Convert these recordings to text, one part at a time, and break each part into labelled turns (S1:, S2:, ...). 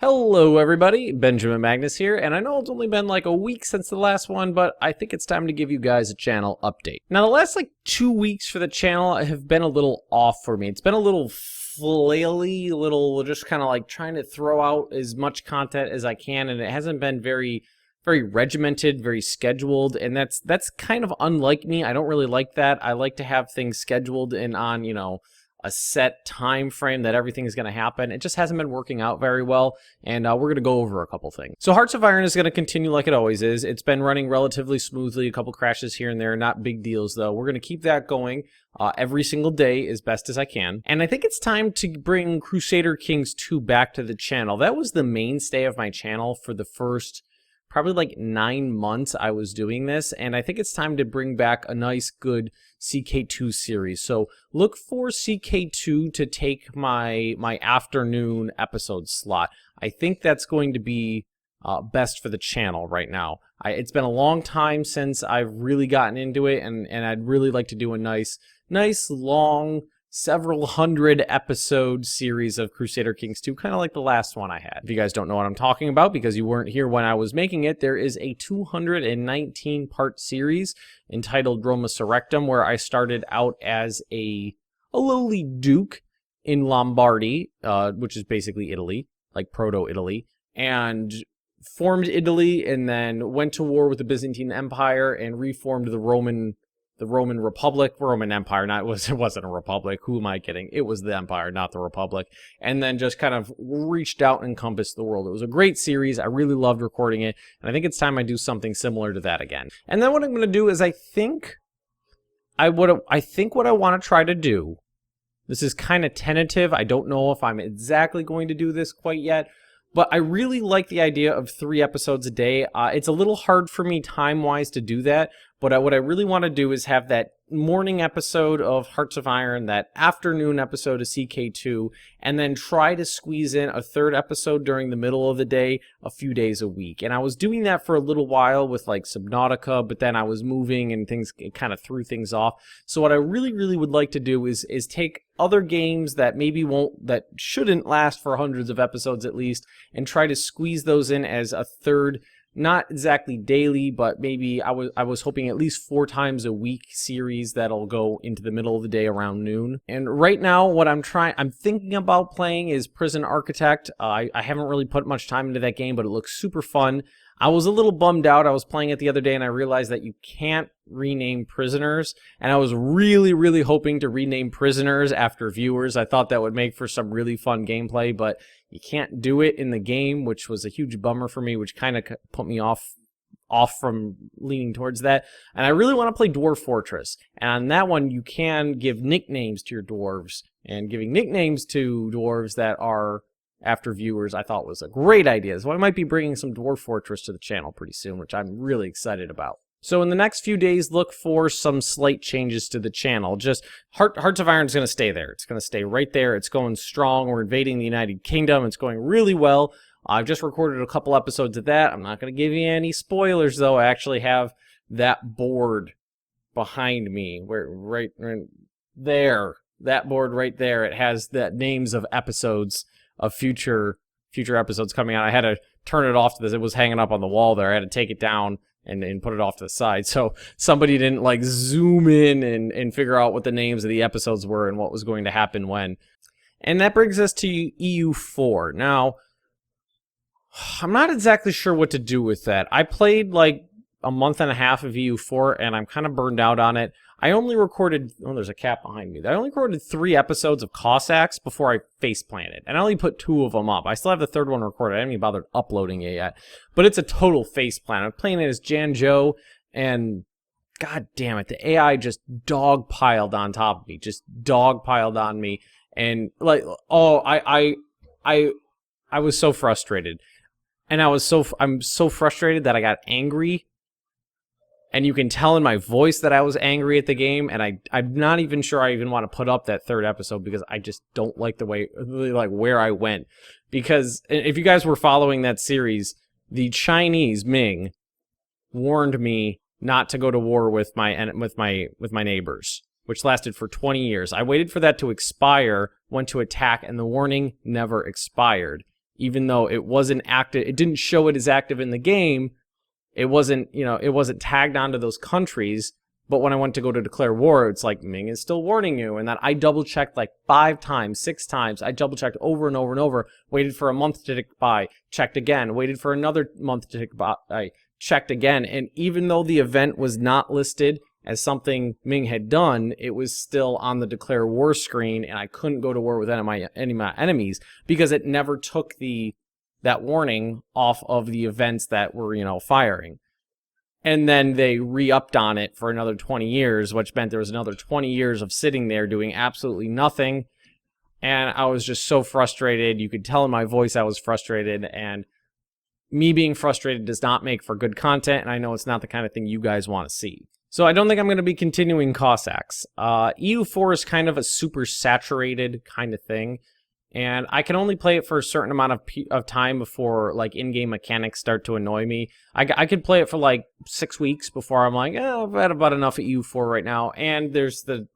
S1: Hello everybody, Benjamin Magnus here, and I know it's only been like a week since the last one, but I think it's time to give you guys a channel update. Now the last 2 weeks for the channel have been a little off for me. It's been a little flaily, just kind of trying to throw out as much content as I can, and it hasn't been very regimented, very scheduled, and that's kind of unlike me. I don't really like that. I like to have things scheduled and on, a set time frame that everything is going to happen. It just hasn't been working out very well, and we're going to go over a couple things. So Hearts of Iron is going to continue like it always is. It's been running relatively smoothly, a couple crashes here and there, not big deals though. We're going to keep that going every single day as best as I can. And I think it's time to bring Crusader Kings 2 back to the channel. That was the mainstay of my channel for the first probably 9 months I was doing this, and I think it's time to bring back a nice, good CK2 series. So look for CK2 to take my afternoon episode slot. I think that's going to be best for the channel right now. It's been a long time since I've really gotten into it, and I'd really like to do a nice long, several hundred episode series of Crusader Kings 2, kind of like the last one I had. If you guys don't know what I'm talking about because you weren't here when I was making it, there is a 219 part series entitled Roma Surrectum, where I started out as a lowly duke in Lombardy, which is basically Italy, like proto-Italy, and formed Italy, and then went to war with the Byzantine Empire and reformed the Roman Empire. It wasn't a republic. Who am I kidding? It was the empire, not the republic. And then just kind of reached out and encompassed the world. It was a great series. I really loved recording it, and I think it's time I do something similar to that again. And then what I'm going to do is I think what I want to try to do. This is kind of tentative. I don't know if I'm exactly going to do this quite yet, but I really like the idea of 3 episodes a day. It's a little hard for me time-wise to do that, but what I really want to do is have that morning episode of Hearts of Iron, that afternoon episode of CK2, and then try to squeeze in a 3rd episode during the middle of the day, a few days a week. And I was doing that for a little while with Subnautica, but then I was moving and it kind of threw things off. So what I really would like to do is take other games that that shouldn't last for hundreds of episodes at least, and try to squeeze those in as a 3rd, not exactly daily, but maybe I was hoping at least 4 times a week series that'll go into the middle of the day around noon. And right now, what I'm thinking about playing is Prison Architect. I haven't really put much time into that game, but it looks super fun. I was a little bummed out. I was playing it the other day and I realized that you can't rename prisoners, and I was really hoping to rename prisoners after viewers. I thought that would make for some really fun gameplay, but you can't do it in the game, which was a huge bummer for me, which kind of put me off from leaning towards that. And I really want to play Dwarf Fortress, and on that one you can give nicknames to your dwarves, and giving nicknames to dwarves that are after viewers I thought was a great idea. So I might be bringing some Dwarf Fortress to the channel pretty soon, which I'm really excited about. So in the next few days, look for some slight changes to the channel. Just Hearts of Iron is going to stay there. It's going to stay right there. It's going strong. We're invading the United Kingdom. It's going really well. I've just recorded a couple episodes of that. I'm not going to give you any spoilers, though. I actually have that board behind me, right there. That board right there. It has the names of episodes of future episodes coming out. I had to turn it off to this. It was hanging up on the wall there. I had to take it down and put it off to the side, so somebody didn't zoom in and figure out what the names of the episodes were and what was going to happen when. And that brings us to EU4. Now, I'm not exactly sure what to do with that. I played a month and a half of EU4, and I'm kind of burned out on it. I only recorded, there's a cat behind me. I only recorded 3 episodes of Cossacks before I face-planted, and I only put 2 of them up. I still have the 3rd one recorded. I haven't even bothered uploading it yet, but it's a total face-plant. I'm playing it as Janjo, and god damn it, the AI just dog-piled on top of me, and I was so frustrated, and I'm so frustrated that I got angry. And you can tell in my voice that I was angry at the game, and I'm not even sure I even want to put up that 3rd episode because I just don't like the way, where I went. Because if you guys were following that series, the Chinese Ming warned me not to go to war with my neighbors, which lasted for 20 years. I waited for that to expire, went to attack, and the warning never expired. even though it wasn't active, it didn't show it as active in the game. It wasn't, it wasn't tagged onto those countries. But when I went to go to declare war, it's like, Ming is still warning you. And that I double checked like 5 times, 6 times. I double checked over and over and over, waited for a month to tick by, checked again, waited for another month to tick by, I checked again. And even though the event was not listed as something Ming had done, it was still on the declare war screen, and I couldn't go to war with any of my enemies because it never took that warning off of the events that were, firing. And then they re-upped on it for another 20 years, which meant there was another 20 years of sitting there doing absolutely nothing. And I was just so frustrated. You could tell in my voice I was frustrated, and me being frustrated does not make for good content, and I know it's not the kind of thing you guys want to see. So I don't think I'm going to be continuing Cossacks. EU4 is kind of a super saturated kind of thing, and I can only play it for a certain amount of time before like in-game mechanics start to annoy me. I could play it for like 6 weeks before I'm like, I've had about enough of EU4 right now. And there's the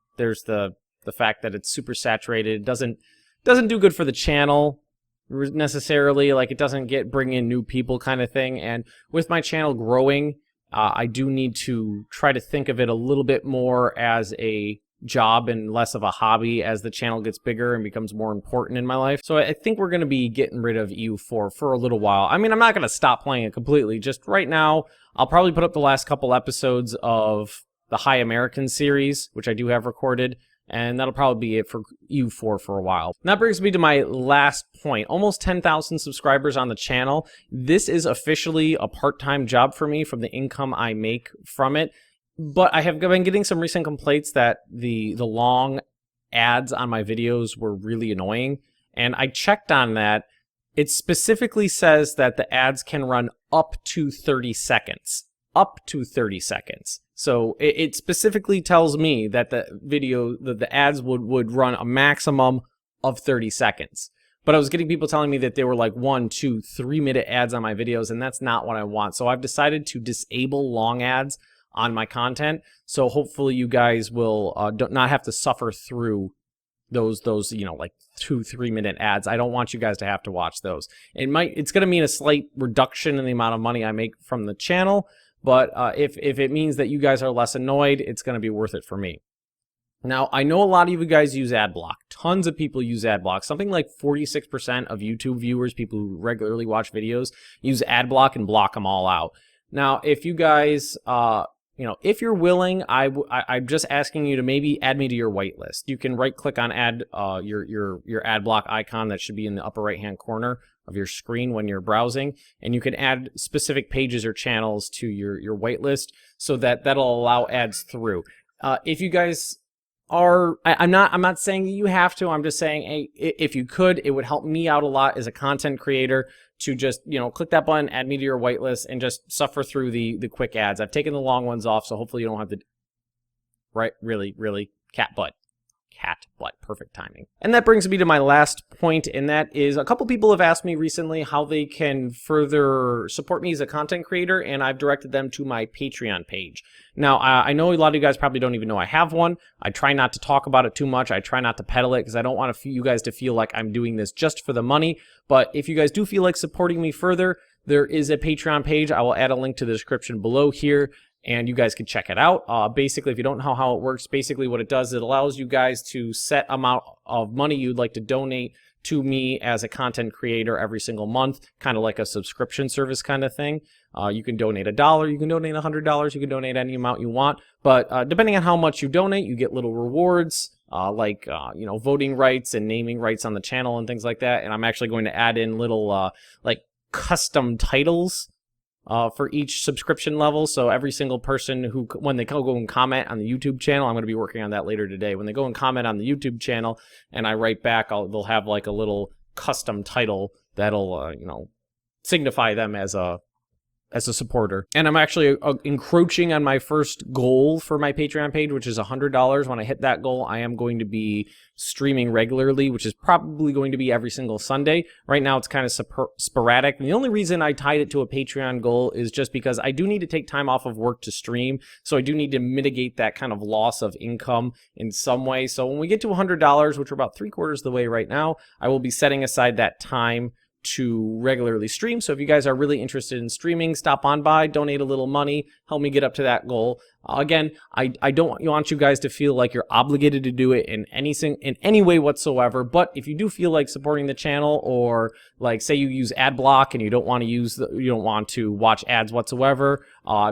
S1: fact that it's super saturated. It doesn't do good for the channel necessarily. Like, it doesn't bring in new people kind of thing. And with my channel growing, I do need to try to think of it a little bit more as a job and less of a hobby as the channel gets bigger and becomes more important in my life. So I think we're going to be getting rid of EU4 for a little while. I mean, I'm not going to stop playing it completely. Just right now, I'll probably put up the last couple episodes of the High American series, which I do have recorded, and that'll probably be it for EU4 for a while. And that brings me to my last point. Almost 10,000 subscribers on the channel. This is officially a part-time job for me from the income I make from it. But I have been getting some recent complaints that the long ads on my videos were really annoying. And I checked on that. It specifically says that the ads can run up to 30 seconds. Up to 30 seconds. So it specifically tells me that the ads would run a maximum of 30 seconds. But I was getting people telling me that they were like 1, 2, 3 minute ads on my videos, and that's not what I want. So I've decided to disable long ads on my content, so hopefully you guys will not have to suffer through those like 2-3 minute ads. I don't want you guys to have to watch those. It's going to mean a slight reduction in the amount of money I make from the channel, but if it means that you guys are less annoyed, it's going to be worth it for me. Now, I know a lot of you guys use AdBlock. Tons of people use AdBlock. Something like 46% of YouTube viewers, people who regularly watch videos, use AdBlock and block them all out. Now, if you guys if you're willing, I'm just asking you to maybe add me to your whitelist. You can right-click on add your AdBlock icon that should be in the upper right-hand corner of your screen when you're browsing, and you can add specific pages or channels to your whitelist so that'll allow ads through. If you guys are, I'm not saying that you have to. I'm just saying, hey, if you could, it would help me out a lot as a content creator to just, click that button, add me to your whitelist, and just suffer through the quick ads. I've taken the long ones off, so hopefully you don't have to, right, really, cat butt, perfect timing. And that brings me to my last point, and that is a couple people have asked me recently how they can further support me as a content creator, and I've directed them to my Patreon page. Now, I know a lot of you guys probably don't even know I have one. I try not to talk about it too much. I try not to peddle it because I don't want you guys to feel like I'm doing this just for the money. But if you guys do feel like supporting me further, there is a Patreon page. I will add a link to the description below here, and you guys can check it out. Basically, if you don't know how it works, basically what it does, it allows you guys to set amount of money you'd like to donate to me as a content creator every single month, kind of like a subscription service kind of thing. You can donate $1, you can donate $100, you can donate any amount you want, but depending on how much you donate, you get little rewards, like voting rights and naming rights on the channel and things like that. And I'm actually going to add in little like custom titles for each subscription level. So every single person who, when they go and comment on the YouTube channel, I'm going to be working on that later today. When they go and comment on the YouTube channel and I write back, they'll have like a little custom title that'll, signify them as a supporter. And I'm actually encroaching on my first goal for my Patreon page, which is $100. When I hit that goal, I am going to be streaming regularly, which is probably going to be every single Sunday. Right now, it's kind of sporadic. And the only reason I tied it to a Patreon goal is just because I do need to take time off of work to stream. So I do need to mitigate that kind of loss of income in some way. So when we get to $100, which we're about 3/4 of the way right now, I will be setting aside that time to regularly stream. So if you guys are really interested in streaming, stop on by, donate a little money, help me get up to that goal. Again, I don't want you guys to feel like you're obligated to do it in any way whatsoever. But if you do feel like supporting the channel, or like say you use ad block and you don't want to watch ads whatsoever,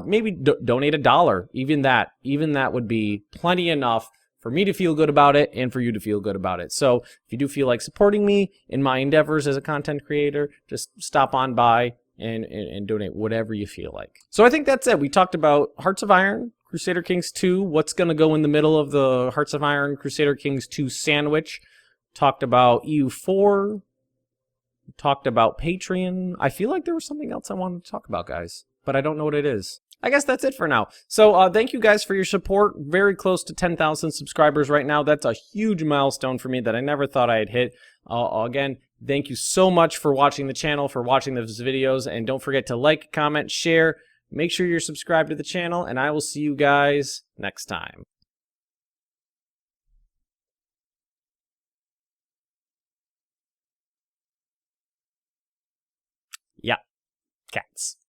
S1: maybe donate $1. Even that would be plenty enough for me to feel good about it and for you to feel good about it. So if you do feel like supporting me in my endeavors as a content creator, just stop on by and donate whatever you feel like. So I think that's it. We talked about Hearts of Iron, Crusader Kings 2, what's going to go in the middle of the Hearts of Iron, Crusader Kings 2 sandwich. Talked about EU4. Talked about Patreon. I feel like there was something else I wanted to talk about, guys, but I don't know what it is. I guess that's it for now. So thank you guys for your support. Very close to 10,000 subscribers right now. That's a huge milestone for me that I never thought I'd hit. Again, thank you so much for watching the channel, for watching those videos. And don't forget to like, comment, share. Make sure you're subscribed to the channel. And I will see you guys next time. Yeah, cats.